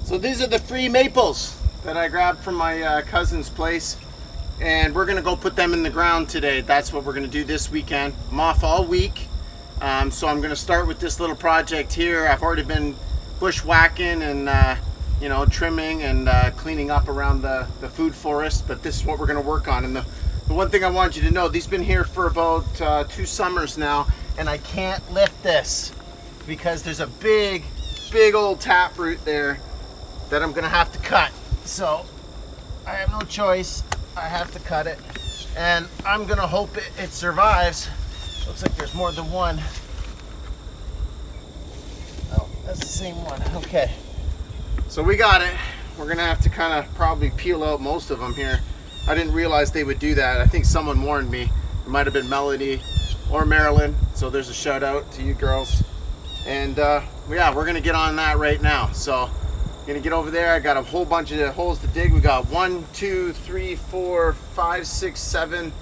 So these are the free maples that I grabbed from my cousin's place, and we're gonna go put them in the ground today. That's what we're gonna do this weekend. I'm off all week, so I'm gonna start with this little project here. I've already been bushwhacking and you know, trimming and cleaning up around the food forest, but this is what we're gonna work on. And the one thing I want you to know, these have been here for about 2 summers now, and I can't lift this because there's a big old taproot there that I'm gonna have to cut. So I have no choice, I have to cut it, and I'm gonna hope it survives. Looks like there's more than one. Oh, that's the same one. Okay, so we got it. We're gonna have to kind of probably peel out most of them here. I didn't realize they would do that. I think someone warned me. It might have been Melody or Marilyn, so there's a shout out to you girls. And yeah, we're gonna get on that right now. So gonna get over there. I got a whole bunch of holes to dig. We got 1, 2, 3, 4, 5, 6, 7,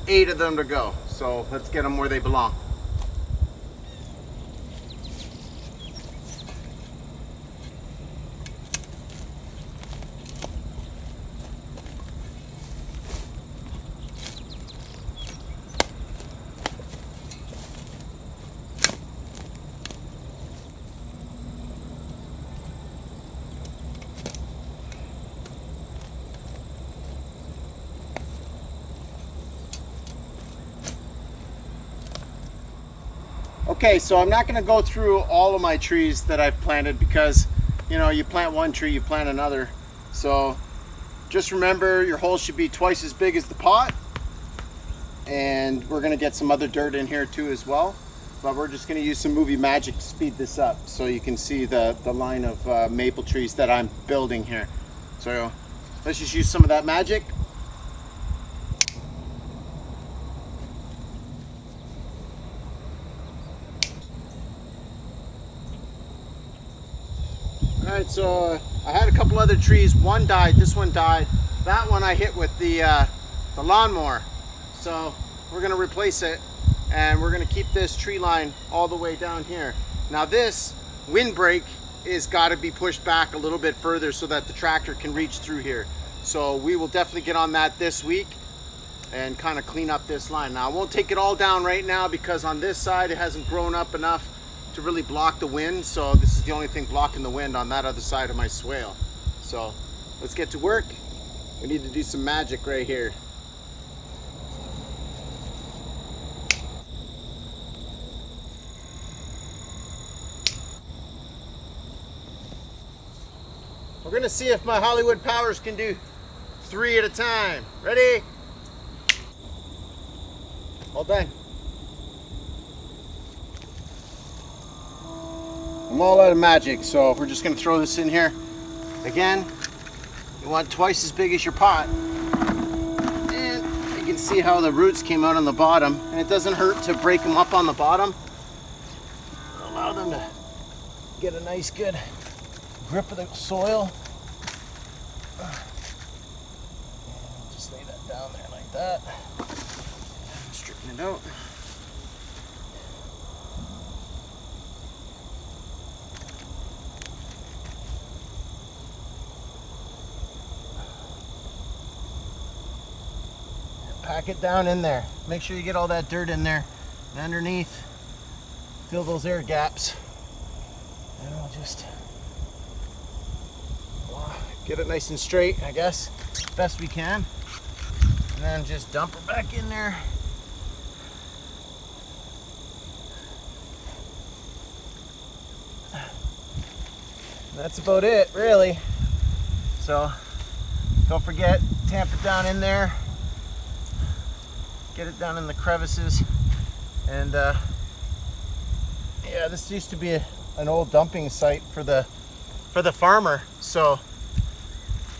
8 of them to go. So let's get them where they belong. Okay, so I'm not going to go through all of my trees that I've planted because, you know, you plant one tree, you plant another. So just remember your hole should be twice as big as the pot. And we're going to get some other dirt in here too as well. But we're just going to use some movie magic to speed this up so you can see the line of maple trees that I'm building here. So let's just use some of that magic. Alright, so I had a couple other trees. One died, this one died. That one I hit with the lawnmower. So we're going to replace it, and we're going to keep this tree line all the way down here. Now this windbreak is got to be pushed back a little bit further so that the tractor can reach through here. So we will definitely get on that this week and kind of clean up this line. Now I won't take it all down right now because on this side it hasn't grown up enough to really block the wind, so this is the only thing blocking the wind on that other side of my swale. So let's get to work. We need to do some magic right here. We're gonna see if my Hollywood powers can do 3 at a time. Ready? All done. I'm all out of magic, so we're just gonna throw this in here. Again, you want twice as big as your pot. And you can see how the roots came out on the bottom, and it doesn't hurt to break them up on the bottom. Allow them to get a nice good grip of the soil. And just lay that down there like that. Straighten it out. Pack it down in there. Make sure you get all that dirt in there. And underneath, fill those air gaps. And we'll just get it nice and straight, I guess, best we can. And then just dump her back in there. And that's about it, really. So don't forget, tamp it down in there. Get it down in the crevices. And yeah, this used to be an old dumping site for the farmer. So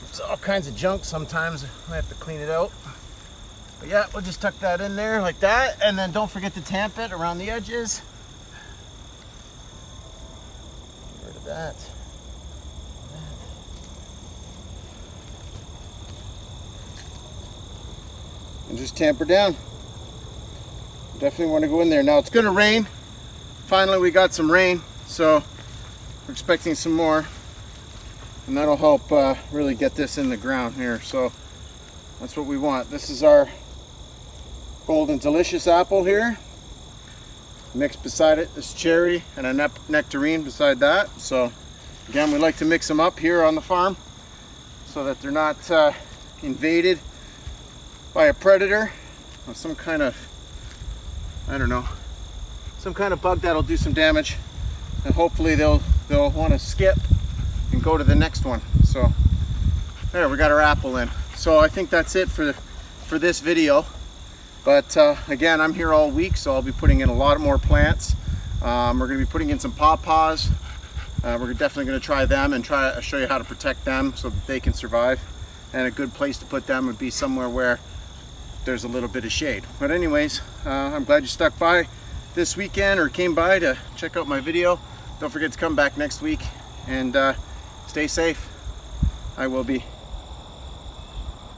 there's all kinds of junk sometimes. I have to clean it out. But yeah, we'll just tuck that in there like that. And then don't forget to tamp it around the edges. Get rid of that. And just tamper down. Definitely want to go in there. Now it's going to rain. Finally we got some rain, so we're expecting some more. and that'll help really get this in the ground here. So that's what we want. This is our golden delicious apple here. Mixed beside it is cherry and a nectarine beside that. So again, we like to mix them up here on the farm so that they're not invaded by a predator or some kind of, I don't know, some kind of bug that'll do some damage, and hopefully they'll want to skip and go to the next one. So there, we got our apple in. So I think that's it for this video. But again, I'm here all week, so I'll be putting in a lot more plants. We're going to be putting in some pawpaws. We're definitely going to try them and show you how to protect them so that they can survive. And a good place to put them would be somewhere where there's a little bit of shade. But anyways, I'm glad you stuck by this weekend or came by to check out my video. Don't forget to come back next week and stay safe. I will be.